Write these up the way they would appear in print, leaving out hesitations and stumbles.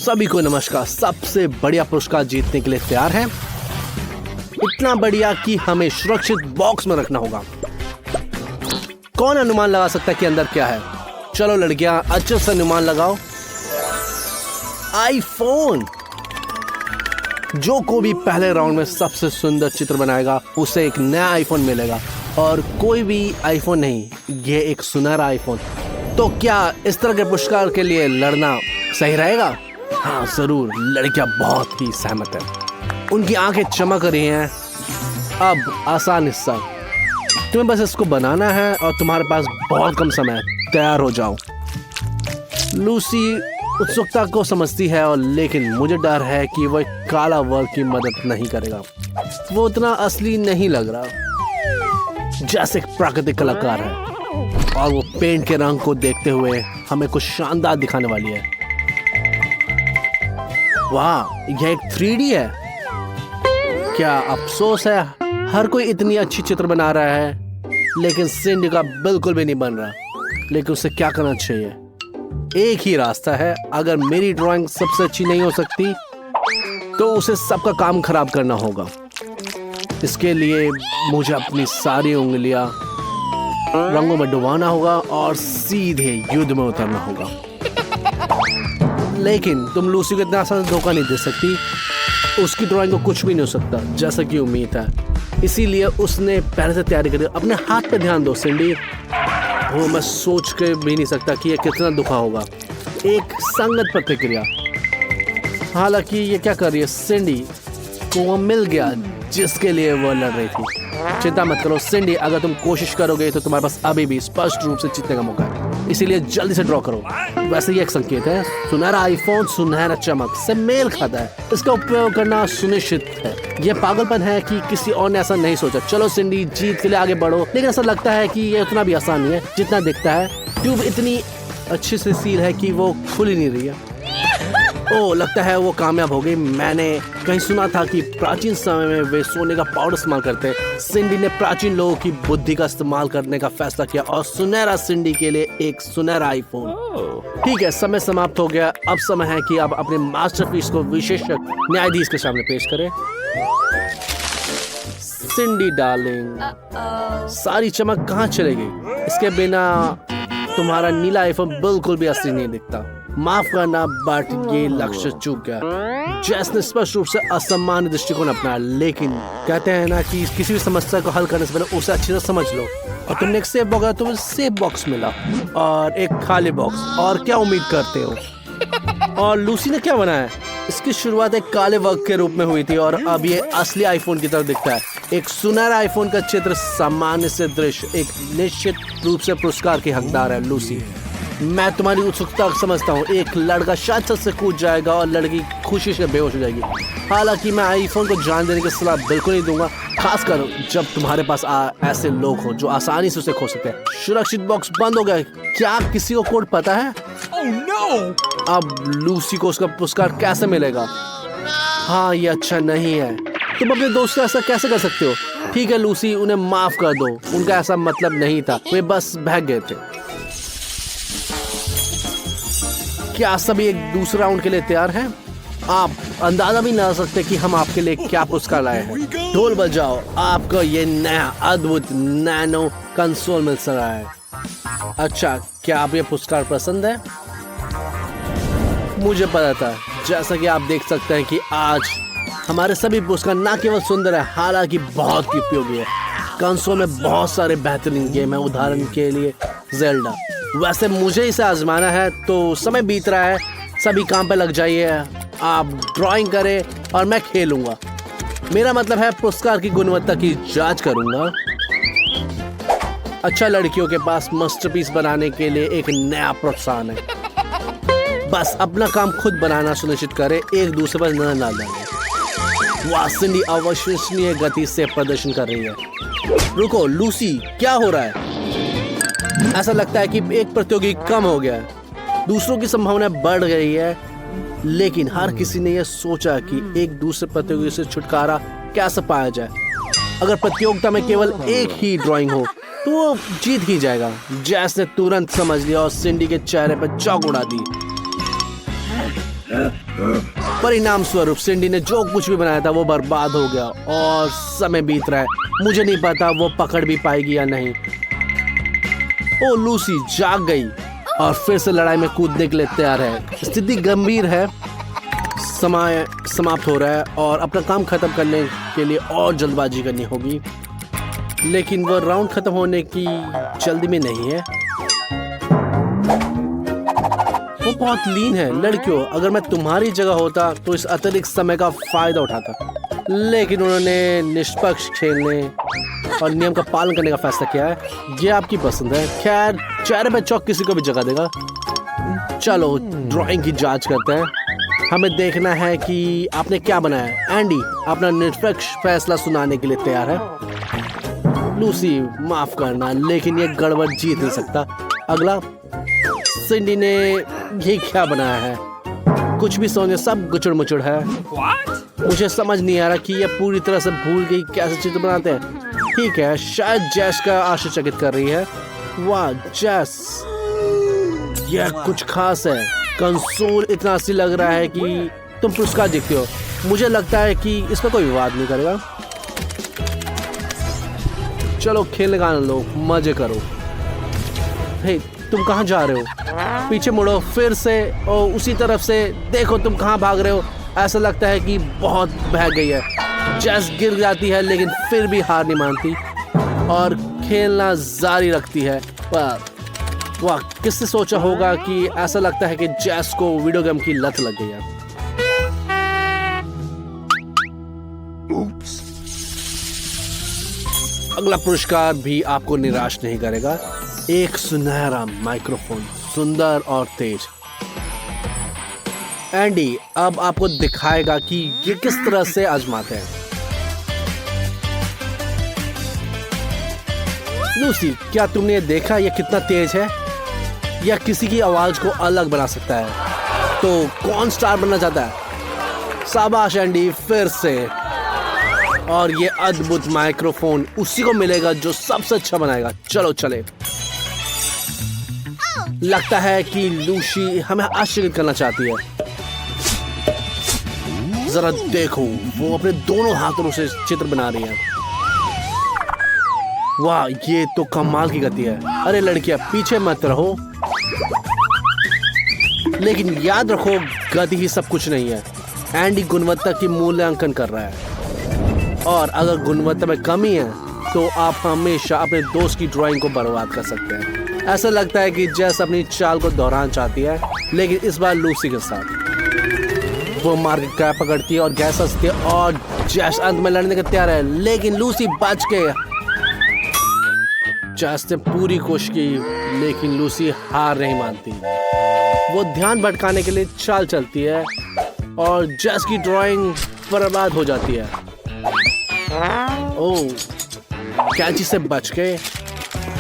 सभी को नमस्कार। सबसे बढ़िया पुरस्कार जीतने के लिए तैयार हैं? इतना बढ़िया कि हमें सुरक्षित बॉक्स में रखना होगा। कौन अनुमान लगा सकता है कि अंदर क्या है? चलो लड़कियां, अच्छे से अनुमान लगाओ। आईफोन। जो को भी पहले राउंड में सबसे सुंदर चित्र बनाएगा उसे एक नया आईफोन मिलेगा, और कोई भी आईफोन नहीं, ये एक सुनहरा आईफोन। तो क्या इस तरह के पुरस्कार के लिए लड़ना सही रहेगा? हाँ जरूर। लड़कियां बहुत ही सहमत है, उनकी आंखें चमक रही हैं। अब आसान हिस्सा, तुम्हें बस इसको बनाना है और तुम्हारे पास बहुत कम समय है। तैयार हो जाओ। लूसी उत्सुकता को समझती है, और लेकिन मुझे डर है कि वह काला वर्क की मदद नहीं करेगा। वो उतना असली नहीं लग रहा, जैसे एक प्राकृतिक कलाकार है, और वो पेंट के रंग को देखते हुए हमें कुछ शानदार दिखाने वाली है। वाह, यह एक 3D है। क्या अफसोस है, हर कोई इतनी अच्छी चित्र बना रहा है, लेकिन सिंडी का बिल्कुल भी नहीं बन रहा। लेकिन उसे क्या करना चाहिए? एक ही रास्ता है। अगर मेरी ड्राइंग सबसे अच्छी नहीं हो सकती तो उसे सबका काम खराब करना होगा। इसके लिए मुझे अपनी सारी उंगलियां रंगों में डुबाना होगा और सीधे युद्ध में उतरना होगा। लेकिन तुम लूसी को इतना आसान धोखा नहीं दे सकती। उसकी ड्राइंग को कुछ भी नहीं हो सकता, जैसा कि उम्मीद है। इसीलिए उसने पहले से तैयारी करी। अपने हाथ पे ध्यान दो सिंडी। वो मैं सोच के भी नहीं सकता कि यह कितना दुखा होगा। एक संगत प्रतिक्रिया। हालांकि ये क्या कर रही है? सिंडी को वो मिल गया जिसके लिए वो लड़ रही थी। चिंता मत करो सिंडी, अगर तुम कोशिश करोगे तो तुम्हारे पास अभी भी स्पष्ट रूप से जीतने का मौका है। इसीलिए जल्दी से ड्रॉ करो। वैसे ये एक संकेत है। सुनहरा आईफोन सुनहरा चमक से मेल खाता है। इसका उपयोग करना सुनिश्चित है। ये पागलपन है कि किसी और ने ऐसा नहीं सोचा। चलो सिंडी, जीत के लिए आगे बढ़ो। लेकिन ऐसा लगता है कि ये उतना भी आसान नहीं है जितना दिखता है। ट्यूब इतनी अच्छी से सील है कि वो खुल ही नहीं रही है। ओह, लगता है वो कामयाब हो गई। मैंने कहीं सुना था कि प्राचीन समय में वे सोने का पाउडर इस्तेमाल करते। सिंडी ने प्राचीन लोगों की बुद्धि का इस्तेमाल करने का फैसला किया, और सुनहरा सिंडी के लिए एक सुनहरा आईफोन। ठीक है, समय समाप्त हो गया। अब समय है कि आप अपने मास्टरपीस को विशेषज्ञ न्यायाधीश के सामने पेश करें। सिंडी डार्लिंग, सारी चमक कहाँ चली गई? इसके बिना तुम्हारा नीला आईफोन बिल्कुल भी असली नहीं दिखता। माफ करना, बट ये लक्ष्य चूक गया। जैस ने स्पष्ट रूप से असामान्य दृष्टिकोण अपनाया। लेकिन कहते हैं ना कि किसी भी समस्या को हल करने से पहले उसे अच्छी तरह समझ लो। और तुमने एक सेफ बॉक्स, तुम्हें सेफ बॉक्स मिला और एक खाली बॉक्स। और क्या उम्मीद करते हो? और लूसी ने क्या बनाया? इसकी शुरुआत एक काले वर्क के रूप में हुई थी, और अब ये असली आईफोन की तरह दिखता है। एक सुनहरा आईफोन का चित्र, सामान्य से दृश्य, एक निश्चित रूप से पुरस्कार की हकदार है। लूसी, मैं तुम्हारी उत्सुकता समझता हूँ। एक लड़का शायद छत से कूद जाएगा और लड़की खुशी से बेहोश हो जाएगी। हालांकि मैं आईफोन को जान देने की सलाह बिल्कुल नहीं दूंगा, खासकर जब तुम्हारे पास ऐसे लोग हो जो आसानी से उसे खो सकते हैं। सुरक्षित बॉक्स बंद हो गया। क्या किसी को कोड पता है? Oh, no! अब लूसी को उसका पुरस्कार कैसे मिलेगा? हाँ, ये अच्छा नहीं है। तुम अपने दोस्त से ऐसा कैसे कर सकते हो? ठीक है लूसी, उन्हें माफ कर दो। उनका ऐसा मतलब नहीं था, वे बस भाग गए थे। क्या सभी एक दूसरे राउंड के लिए तैयार हैं? आप अंदाजा भी ना सकते कि हम आपके लिए क्या पुरस्कार लाए हैं। ढोल बजाओ, आपको ये नया अद्भुत नैनो कंसोल मिल रहा है। अच्छा, क्या आप ये पुरस्कार पसंद है? मुझे पता था। जैसा कि आप देख सकते हैं कि आज हमारे सभी पुरस्कार न केवल सुंदर है, हालांकि बहुत ही उपयोगी है। कंसोल में बहुत सारे बेहतरीन गेम है। उदाहरण के लिए ज़ेल्डा। वैसे मुझे इसे आजमाना है, तो समय बीत रहा है। सभी काम पे लग जाइए। आप ड्राइंग करें और मैं खेलूंगा। मेरा मतलब है पुरस्कार की गुणवत्ता की जांच करूंगा। अच्छा, लड़कियों के पास मास्टरपीस बनाने के लिए एक नया प्रोत्साहन है। बस अपना काम खुद बनाना सुनिश्चित करें, एक दूसरे पर नजर ना डालें। वाह, सिंडी अविश्वसनीय गति से प्रदर्शन कर रही है। रुको लूसी, क्या हो रहा है? ऐसा लगता है कि एक प्रतियोगी कम हो गया है। दूसरों की संभावना बढ़ गई है, लेकिन हर किसी ने यह सोचा कि एक दूसरे प्रतियोगी से छुटकारा कैसे पाया जाए। अगर प्रतियोगिता में केवल एक ही ड्राइंग हो तो वो जीत ही जाएगा। जैस ने तुरंत समझ लिया और सिंडी के चेहरे पर चौक उड़ा दी। परिणाम स्वरूप सिंडी ने जो कुछ भी बनाया था वो बर्बाद हो गया और समय बीत रहा है। मुझे नहीं पता वो पकड़ भी पाएगी या नहीं। ओ लूसी जाग गई और फिर से लड़ाई में कूदने के लिए तैयार है। स्थिति गंभीर है, समय समाप्त हो रहा है और अपना काम खत्म करने के लिए और जल्दबाजी करनी होगी, लेकिन वो राउंड खत्म होने की जल्दी में नहीं है। वो बहुत लीन है। लड़कियों, अगर मैं तुम्हारी जगह होता तो इस अतिरिक्त समय का फायदा उठाता, लेकिन उन्होंने निष्पक्ष खेलने और नियम का पालन करने का फैसला किया है। ये आपकी पसंद है। खैर, चेहरे पे चौक किसी को भी जगह देगा। चलो ड्राइंग की जांच करते हैं। हमें देखना है कि आपने क्या बनाया। एंडी अपना निष्पक्ष फैसला सुनाने के लिए तैयार है। लूसी, माफ करना, लेकिन ये गड़बड़ जीत नहीं सकता। अगला। सिंडी ने ये क्या बनाया है? कुछ भी सोने, सब गुचड़ मुचड़ है। मुझे समझ नहीं आ रहा कि ये पूरी तरह से भूल गई कैसे चित्र बनाते हैं। ठीक है, शायद जैस का आश्चर्यचकित कर रही है। वाह जैस, यह कुछ खास है। कंसोल इतना असली लग रहा है कि तुम पुरस्कार जीतते हो। मुझे लगता है कि इस पर कोई विवाद नहीं करेगा। चलो खेलने का आनंद लो, मजे करो। हे, तुम कहाँ जा रहे हो? पीछे मुड़ो फिर से और उसी तरफ से। देखो तुम कहाँ भाग रहे हो। ऐसा लगता है कि बहुत बह गई है। जैस गिर जाती है लेकिन फिर भी हार नहीं मानती और खेलना जारी रखती है। वाह, किसने सोचा होगा कि ऐसा लगता है कि जैस को वीडियो गेम की लत लग गई है। अगला पुरस्कार भी आपको निराश नहीं करेगा। एक सुनहरा माइक्रोफोन, सुंदर और तेज। एंडी अब आपको दिखाएगा कि ये किस तरह से आजमाते हैं। लूसी, क्या तुमने देखा ये कितना तेज है? यह किसी की आवाज को अलग बना सकता है। तो कौन स्टार बनना चाहता है? शाबाश एंडी, फिर से। और ये अद्भुत माइक्रोफोन उसी को मिलेगा जो सबसे अच्छा बनाएगा। चलो चले। लगता है कि लूसी हमें आश्चर्यचकित करना चाहती है। जरा देखो, वो अपने दोनों हाथों से चित्र बना रही है। वाह, ये तो कमाल की गति है। अरे लड़कियां, पीछे मत रहो। लेकिन याद रखो, गति ही सब कुछ नहीं है। एंडी गुणवत्ता की मूल्यांकन कर रहा है और अगर गुणवत्ता में कमी है तो आप हमेशा अपने दोस्त की ड्राइंग को बर्बाद कर सकते हैं। ऐसा लगता है कि जैस अपनी चाल को दोहराना चाहती है, लेकिन इस बार लूसी के साथ। वो मार्केट का पकड़ती है और गैस हंसती है और जैस अंत में लड़ने के तैयार है, लेकिन लूसी बच गई। जैस ने पूरी कोशिश की, लेकिन लूसी हार नहीं मानती। वो ध्यान भटकाने के लिए चाल चलती है और जैस की ड्राइंग बर्बाद हो जाती है। ओह, कैंची से बच गए।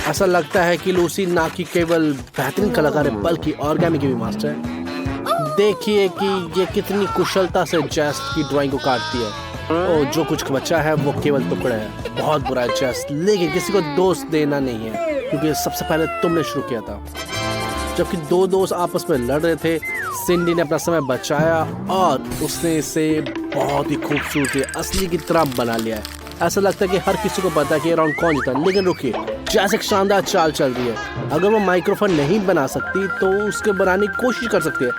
ऐसा लगता है कि लूसी ना कि केवल बेहतरीन कलाकार है बल्कि ऑर्गेमी की भी मास्टर है। देखिए कि ये कितनी कुशलता से जैस की ड्राइंग को काटती है। और जो कुछ बचा है वो केवल टुकड़ा है। बहुत बुरा है जैस, लेकिन किसी को दोस्त देना नहीं है क्योंकि सबसे पहले तुमने शुरू किया था। जबकि दो दोस्त आपस में लड़ रहे थे, सिंडी ने अपना समय बचाया और उसने इसे बहुत ही खूबसूरती असली की तरह बना लिया है। ऐसा लगता है कि हर किसी को पता है कि ये राउंड कौन जीता। लेकिन रुकिए, जैस एक शानदार चाल चल रही है। अगर वो माइक्रोफोन नहीं बना सकती तो उसके बनाने की कोशिश कर सकती है।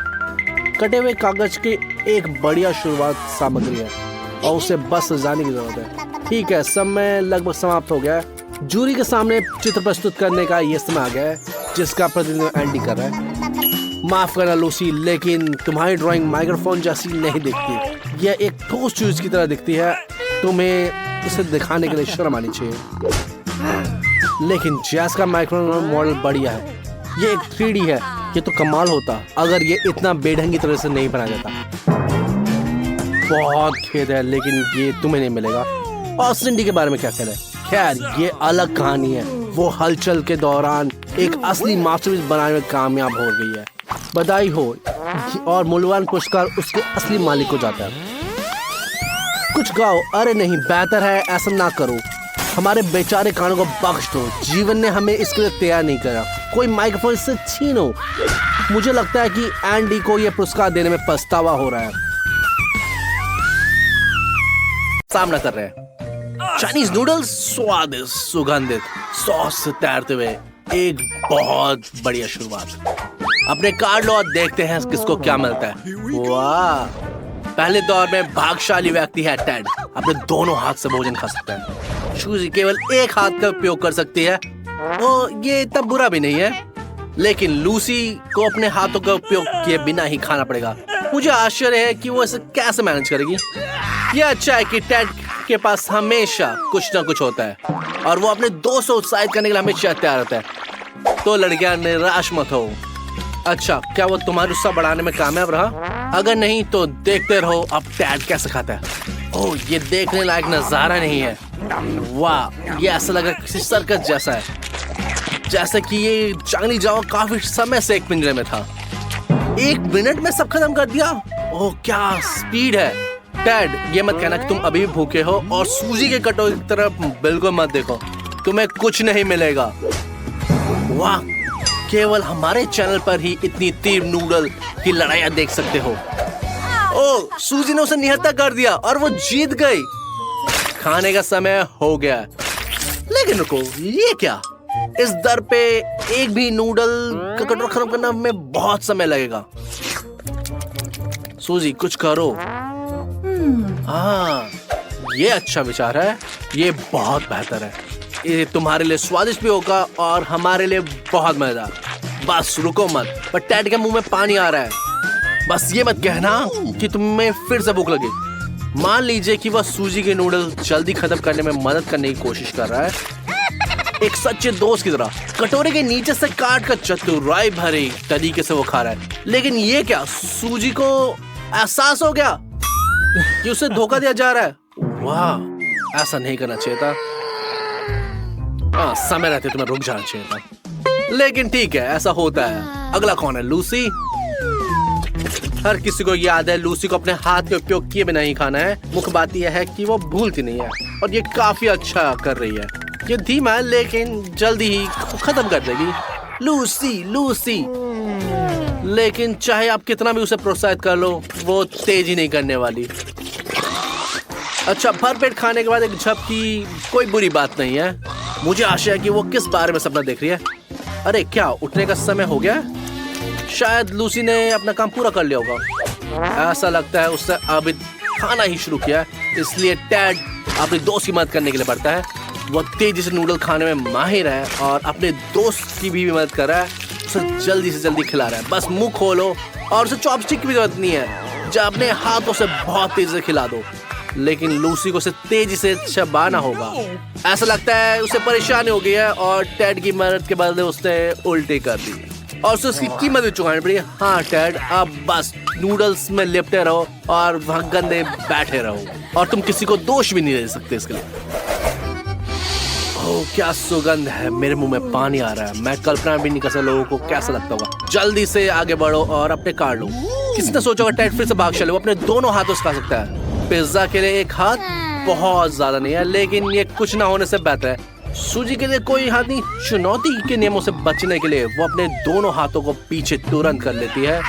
कटे हुए कागज की एक बढ़िया शुरुआत सामग्री है और उसे बस सजाने की जरूरत है। ठीक है, समय लगभग समाप्त हो गया है। जूरी के सामने चित्र प्रस्तुत करने का ये समय आ गया है जिसका प्रतिनिधित्व एंडी कर रहा है। माफ करना लूसी, लेकिन तुम्हारी ड्राइंग माइक्रोफोन जैसी नहीं दिखती। यह एक ठोस चीज की तरह दिखती है। तुम्हें इसे दिखाने के लिए शर्म आनी चाहिए। लेकिन जैस का माइक्रोफोन मॉडल बढ़िया है। ये एक 3D है। ये तो कमाल होता अगर ये इतना बेढंगी तरह से नहीं बना जाता। बहुत खेद है, लेकिन ये तुम्हें नहीं मिलेगा। और सिंडी के बारे में क्या कहना है? खैर, ये अलग कहानी है। वो हलचल के दौरान एक असली मास्टरपीस बनाने में कामयाब हो गई है। बधाई हो। और मूल्यवान पुरस्कार उसके असली मालिक को जाता है। कुछ गाओ। अरे नहीं, बेहतर है ऐसा ना करो। हमारे बेचारे कानों को बख्श दो। जीवन ने हमें इसके लिए तैयार नहीं करा। कोई माइक्रोफोन से छीनो। मुझे लगता है कि एंडी को यह पुरस्कार देने में पछतावा हो रहा है। सामना कर रहे हैं चाइनीज नूडल्स, स्वादिष्ट, सुगंधित सॉस से तैरते हुए एक बहुत बढ़िया शुरुआत। अपने कार्ड लो और देखते हैं किसको क्या मिलता है। वाह, पहले दौर में भाग्यशाली व्यक्ति है टेड, अपने दोनों हाथ से भोजन खा सकता है। सूजी केवल एक हाथ का उपयोग कर सकती है, तो ये इतना बुरा भी नहीं है। लेकिन लूसी को अपने हाथों का उपयोग किए बिना ही खाना पड़ेगा। मुझे आश्चर्य है कि वो इसे कैसे मैनेज करेगी। यह अच्छा है कि टेड के पास हमेशा कुछ ना कुछ होता है और वो अपने दोस्त को उत्साहित करने के लिए हमेशा तैयार रहता है। तो लड़कियां निराश मत हो। अच्छा, क्या वो तुम्हारी उत्साह बढ़ाने में कामयाब रहा? अगर नहीं तो देखते रहो अब टेड कैसे खाता है। ओह, ये देखने लायक नजारा नहीं है। वाह, ये ऐसा लगा किसी सर्कस जैसा है, जैसे कि ये जंगली जानवर काफी समय से एक पिंजरे में था। 1 मिनट में सब खत्म कर दिया। ओह, क्या स्पीड है। टेड, ये मत कहना कि तुम अभी भी भूखे हो और सूजी के कटोरे की तरफ बिल्कुल मत देखो, तुम्हें कुछ नहीं मिलेगा। वाह, केवल हमारे चैनल पर ही इतनी तीव्र नूडल की लड़ाइयाँ देख सकते हो। ओह, सूजी ने उसे निहत्था कर दिया और वो जीत गई। खाने का समय हो गया। लेकिन रुको, ये क्या? इस दर पे एक भी नूडल का कटोरा खत्म करना में बहुत समय लगेगा। सूजी, कुछ करो। हाँ, ये अच्छा विचार है। ये बहुत बेहतर है। ये तुम्हारे लिए स्वादिष्ट भी होगा और हमारे लिए बहुत मजेदार। बस रुको मत। पर टेड के मुंह में पानी आ रहा है। बस ये मत कहना कि तुम्हें फिर से भूख लगी। मान लीजिए कि वह सूजी के नूडल जल्दी खत्म करने में मदद करने की कोशिश कर रहा है, एक सच्चे दोस्त की तरह। कटोरे के नीचे से काट कर चतुराई भरे तरीके से वो खा रहा है। लेकिन ये क्या, सूजी को एहसास हो गया कि उसे धोखा दिया जा रहा है। वाह, ऐसा नहीं करना चाहिए था। हाँ, समय रहते तुम्हें रुक जाना चाहिए था। लेकिन ठीक है, ऐसा होता है। अगला कौन है? लूसी। हर किसी को याद है लूसी को अपने हाथ के उपयोग किए बिना ही खाना है। मुख्य बात यह है कि वो भूलती नहीं है और ये काफी अच्छा कर रही है। ये धीमा है लेकिन जल्दी ही खत्म कर देगी। Lucy, Lucy. लेकिन चाहे आप कितना भी उसे प्रोत्साहित कर लो, वो तेजी नहीं करने वाली। अच्छा, भरपेट खाने के बाद एक झपकी कोई बुरी बात नहीं है। मुझे आशा है कि वो किस बारे में सपना देख रही है। अरे क्या, उठने का समय हो गया? शायद लूसी ने अपना काम पूरा कर लिया होगा। ऐसा लगता है उसने अभी खाना ही शुरू किया, इसलिए टेड अपने दोस्त की मदद करने के लिए बढ़ता है। वो तेजी से नूडल खाने में माहिर है और अपने दोस्त की भी मदद कर रहा है। उसे जल्दी से जल्दी खिला रहा है। बस मुंह खोलो और उसे चॉपस्टिक की भी जरूरत नहीं है, जब अपने हाथों से बहुत तेजी से खिला दो। लेकिन लूसी को उसे तेजी से चबाना होगा। ऐसा लगता है उसे परेशानी हो गई है और टेड की मदद के बदले उसने उल्टी कर दी और उसे उसकी कीमत भी चुकानी पड़ी। हाँ टेड, अब बस नूडल्स में लिपटे रहो और वहाँ गंदे बैठे रहो और तुम किसी को दोष भी नहीं दे सकते इसके लिए। ओह, क्या सुगंध है। मेरे मुंह में पानी आ रहा है। मैं कल्पना भी नहीं कर सकता लोगों को कैसा लगता होगा। जल्दी से आगे बढ़ो और अपने कार्ड लो। किसने सोचा होगा टेड फिर से भाग्यशाली वो अपने दोनों हाथों से खा सकता है। पिज्जा के लिए एक हाथ बहुत ज्यादा नहीं है, लेकिन ये कुछ ना होने से बेहतर है। सूजी के लिए कोई हाथ नहीं। चुनौती के नियमों से बचने के लिए वो अपने दोनों हाथों को पीछे तुरंत कर लेती है।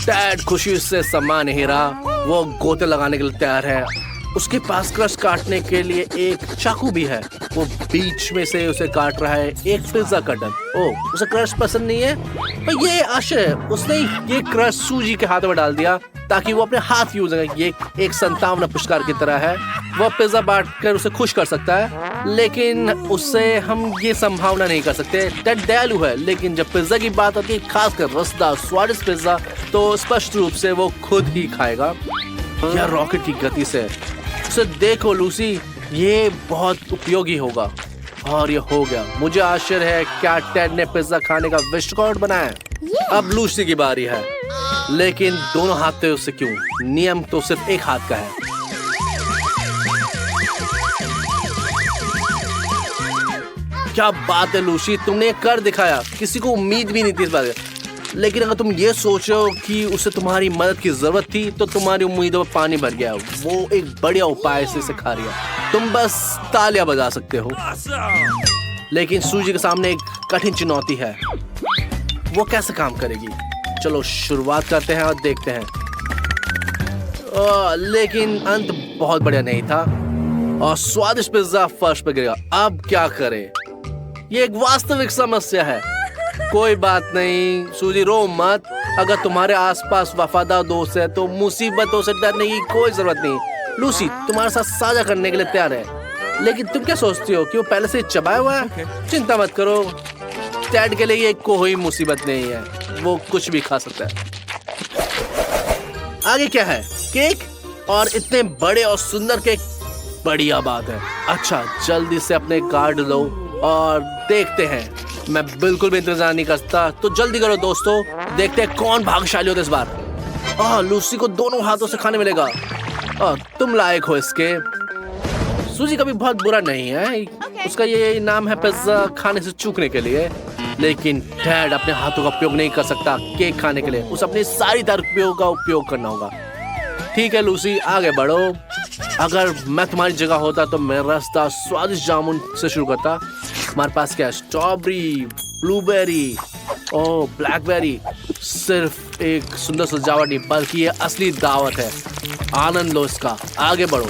टेड खुशी से सम्मान नहीं रहा। वो गोते लगाने के लिए तैयार है। उसके पास क्रस्ट काटने के लिए एक चाकू भी है। वो बीच में से उसे काट रहा है एक पिज्जा कटर। ओह, उसे क्रस्ट पसंद नहीं है। पर ये आश्चर्य है, उसने ये क्रस्ट सूजी के हाथ में डाल दिया ताकि वो अपने हाथ यूज करे। ये एक संतावना पुरस्कार की तरह है। वो पिज्जा बांट कर उसे खुश कर सकता है, लेकिन उससे हम ये संभावना नहीं कर सकते। टेड दयालु है, लेकिन जब पिज्जा की बात आती है, खासकर रसदार स्वादिष्ट पिज्जा, तो स्पष्ट रूप से वो खुद ही खाएगा। यह रॉकेट की गति से। उसे देखो लूसी, ये बहुत उपयोगी होगा। और ये हो गया। मुझे आश्चर्य है क्या टेड ने पिज्जा खाने का विश्व रिकॉर्ड बनाया। अब लूसी की बारी है, लेकिन दोनों हाथ थे उससे क्यों? नियम तो सिर्फ एक हाथ का है। क्या बात है लूसी, तुमने कर दिखाया। किसी को उम्मीद भी नहीं थी इस बात की। लेकिन अगर तुम ये सोचो कि उसे तुम्हारी मदद की जरूरत थी, तो तुम्हारी उम्मीदों में पानी भर गया। वो एक बढ़िया उपाय से सिखा रही है। तुम बस तालियां बजा सकते हो। लेकिन सूजी के सामने एक कठिन चुनौती है। वो कैसे काम करेगी। चलो शुरुआत करते हैं और देखते हैं। लेकिन अंत बहुत बढ़िया नहीं था और स्वादिष्ट पिज्जा फर्श पे गिरा। अब क्या करें, ये एक वास्तविक समस्या है। कोई बात नहीं सूजी, रो मत। अगर तुम्हारे आसपास वफादार दोस्त है तो मुसीबतों से डरने की कोई जरूरत नहीं। लूसी तुम्हारे साथ साझा करने के लिए तैयार है, लेकिन तुम क्या सोचती हो कि वो पहले से चबाया हुआ है? चिंता मत करो, टैड के लिए ये कोई मुसीबत नहीं है, वो कुछ भी खा सकता है। आगे क्या है? केक, और इतने बड़े और सुंदर केक, बढ़िया बात है। अच्छा जल्दी से अपने कार्ड लो और देखते हैं। मैं बिल्कुल भी इंतजार नहीं करता, तो जल्दी करो दोस्तों, देखते हैं कौन भाग्यशाली होता है इस बार। लूसी को दोनों हाथों से खाने मिलेगा। तुम लायक हो इसके। सूजी कभी बहुत बुरा नहीं है, उसका ये नाम है पिज्जा खाने से चूकने के लिए। लेकिन डैड अपने हाथों का उपयोग नहीं कर सकता केक खाने के लिए, उसे अपनी सारी तरक्कियों का उपयोग करना होगा। ठीक है लूसी, आगे बढ़ो। अगर मैं तुम्हारी जगह होता तो मैं रास्ता स्वादिष्ट जामुन से शुरू करता। हमारे पास क्या है? स्ट्रॉबेरी, ब्लूबेरी और ब्लैकबेरी। सिर्फ एक सुंदर सजावट नहीं बल्कि ये असली दावत है। आनंद लो इसका। आगे बढ़ो।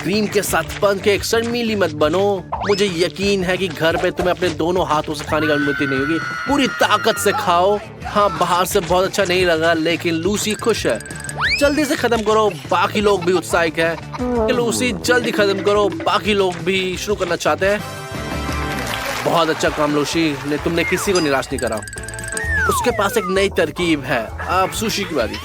क्रीम के साथ पैनकेक, शर्मीली मत बनो। मुझे यकीन है कि घर पे तुम्हें अपने दोनों हाथों से खाने की अनुमति नहीं होगी। पूरी ताकत से खाओ। हाँ बाहर से बहुत अच्छा नहीं लगा, लेकिन लूसी खुश है। जल्दी से खत्म करो, बाकी लोग भी उत्साहित है। लूसी जल्दी खत्म करो, बाकी लोग भी शुरू करना चाहते हैं। बहुत अच्छा काम लूसी ने, तुमने किसी को निराश नहीं करा। उसके पास एक नई तरकीब है। अब सुशी की बारी।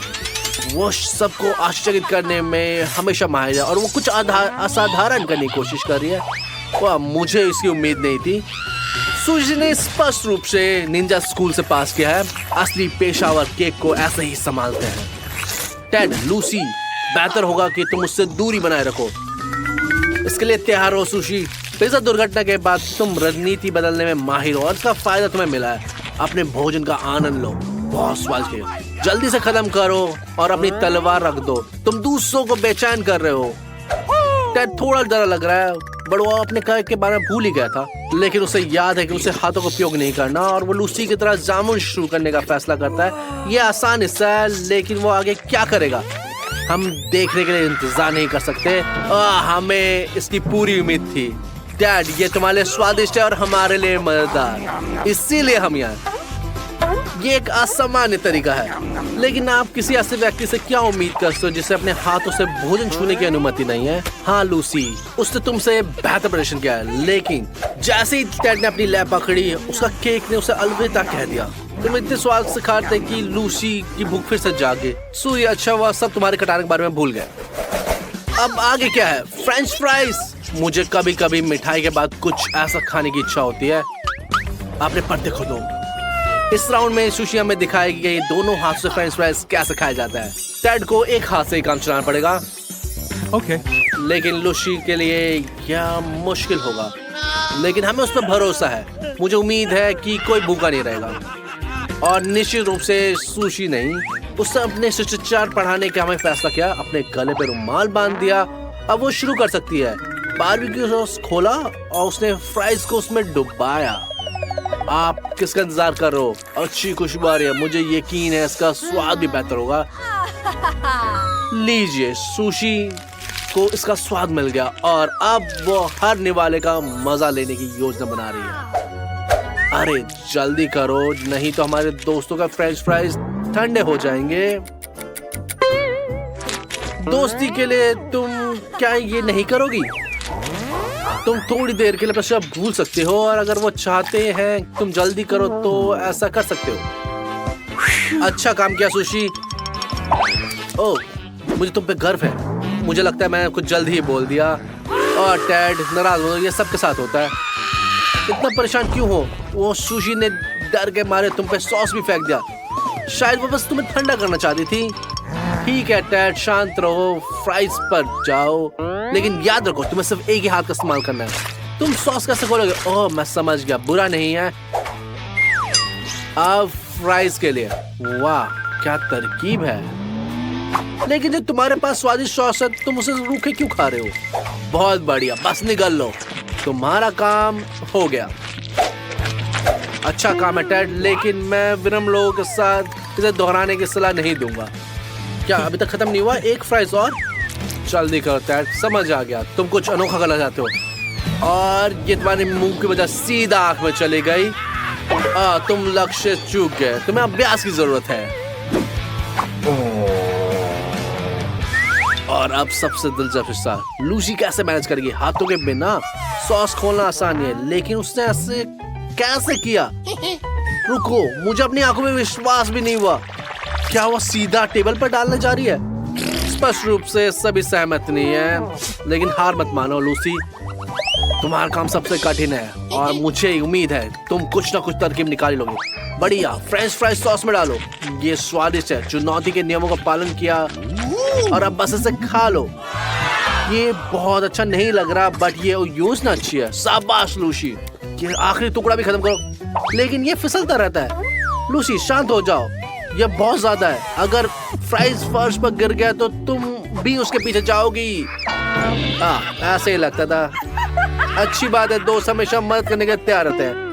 वो सबको आश्चर्य करने में हमेशा माहिर है और वो कुछ असाधारण करने की कोशिश कर रही है। वाह, मुझे इसकी उम्मीद नहीं थी। सुशी ने स्पष्ट रूप से निंजा स्कूल से पास किया है। असली पेशावर केक को ऐसे ही संभालते हैं। टेड, लूसी, बेहतर होगा कि तुम उससे दूरी बनाए रखो। इसके लिए तैयार हो सुशी। पिज्जा दुर्घटना के बाद तुम रणनीति बदलने में माहिर हो और इसका फायदा तुम्हें मिला है। अपने भोजन का आनंद लो, बहुत स्वादिष्ट। जल्दी से खत्म करो और अपनी तलवार रख दो। तुम दूसरों को बेचैन कर रहे हो। टेड थोड़ा डर लग रहा है, बट वो अपने कार्य के बारे में भूल ही गया था। लेकिन उसे याद है कि उसे हाथों का उपयोग नहीं करना और वो लूसी की तरह जामुन शुरू करने का फैसला करता है। ये आसान हिस्सा है, लेकिन वो आगे क्या करेगा हम देखने के लिए इंतजार नहीं कर सकते। हमें इसकी पूरी उम्मीद थी। डैड, ये तुम्हारे लिए स्वादिष्ट है और हमारे लिए मजेदार, इसीलिए हम यहाँ। ये एक असामान्य तरीका है, लेकिन आप किसी ऐसे व्यक्ति से क्या उम्मीद कर सकते हो जिसे अपने हाथों से भोजन छूने की अनुमति नहीं है? हाँ लूसी, उसने तुमसे बेहतर प्रदर्शन किया है, लेकिन जैसे ही टेड ने अपनी लैब पकड़ी, उसका केक ने उसे अलविदा कह दिया। तुम इतने स्वाद से खाते कि लूसी की भूख फिर से जागे। सूर्य, अच्छा हुआ सब तुम्हारे कटारे के बारे में भूल गए। अब आगे क्या है? French fries. मुझे कभी कभी मिठाई के बाद कुछ ऐसा खाने की इच्छा होती है। आपने पर्दे खोलो। इस राउंड में सुशी हमें दिखाएगी कि दोनों हाथ से फ्रेंच फ्राइज कैसे खाया जाता है। टेड को एक हाथ से ही काम चलाना पड़ेगा। ओके। लेकिन लूसी के लिए यह मुश्किल होगा, लेकिन हमें उस पर भरोसा है। मुझे उम्मीद है कि कोई भूखा नहीं रहेगा और निश्चित रूप से सुशी नहीं। उसने अपने शिष्टाचार पढ़ाने का हमें फैसला किया। अपने गले पे रुमाल बांध दिया। अब वो शुरू कर सकती है। बारबेक्यू सॉस खोला और उसने फ्राइज को उसमें डुबाया। आप किसका इंतजार कर रहे हो? अच्छी खुशबू आ रही है, मुझे यकीन है इसका स्वाद भी बेहतर होगा। लीजिए, सुशी को इसका स्वाद मिल गया और अब वो हर निवाले का मजा लेने की योजना बना रही है। अरे जल्दी करो, नहीं तो हमारे दोस्तों का फ्रेंच फ्राइज ठंडे हो जाएंगे। दोस्ती के लिए तुम क्या ये नहीं करोगी? तुम थोड़ी देर के लिए बस भूल सकते हो और अगर वो चाहते हैं तुम जल्दी करो तो ऐसा कर सकते हो। अच्छा काम किया सुशी। ओह, मुझे तुम पे गर्व है। मुझे लगता है मैंने कुछ जल्दी ही बोल दिया। और टेड नाराज हो, ये सबके साथ होता है। इतना परेशान क्यों हो? वो सुशी ने डर के मारे तुम पे सॉस भी फेंक दिया। शायद वो बस तुम्हें ठंडा करना चाहती थी। ठीक है टेड, शांत रहो, फ्राइज पर जाओ, लेकिन याद रखो तुम्हें सिर्फ एक ही हाथ का इस्तेमाल करना है। तुम सॉस कैसे खोलोगे? ओह मैं समझ गया, बुरा नहीं है। अब फ्राइज के लिए, वाह क्या तरकीब है। लेकिन जो तुम्हारे पास स्वादिष्ट सॉस है, तुम उसे रूखे क्यों खा रहे हो? बहुत बढ़िया, बस निगल लो, तुम्हारा काम हो गया। अच्छा काम है टेड, लेकिन मैं विनम्र लोगों के साथ इसे दोहराने की सलाह नहीं दूंगा। क्या अभी तक खत्म नहीं हुआ? एक फ्राइज और। जल्दी करो टेड, समझ आ गया तुम कुछ अनोखा करना चाहते हो और ये तुम्हारे मुंह की वजह सीधा आंख में चली गई। तुम लक्ष्य चूक गए, तुम्हें अभ्यास की जरूरत है। और अब सबसे दिलचस्प हिस्सा, लूसी कैसे मैनेज करेगी हाथों के बिना? सॉस खोलना आसान है, लेकिन उसने ऐसे कैसे किया? रुको, मुझे अपनी आंखों में विश्वास भी नहीं हुआ। क्या वो सीधा टेबल पर डालने जा रही है? स्पष्ट रूप से सभी सहमत नहीं है, लेकिन हार मत मानो लूसी, तुम्हारा काम सबसे कठिन है और मुझे उम्मीद है तुम कुछ ना कुछ तरकीब निकाल लोगे। बढ़िया, फ्रेंच फ्राइज सॉस में डालो, ये स्वादिष्ट है। चुनौती के नियमों का पालन किया और अब बस इसे खा लो। ये बहुत अच्छा नहीं लग रहा, बट ये योजना अच्छी है। शाबाश लूसी, ये आखिरी टुकड़ा भी खत्म करो। लेकिन ये फिसलता रहता है। लूसी शांत हो जाओ, ये बहुत ज्यादा है। अगर फ्राइज फर्श पर गिर गया तो तुम भी उसके पीछे जाओगी। ऐसे ही लगता था। अच्छी बात है, दोस्त हमेशा मदद करने के लिए तैयार रहते हैं।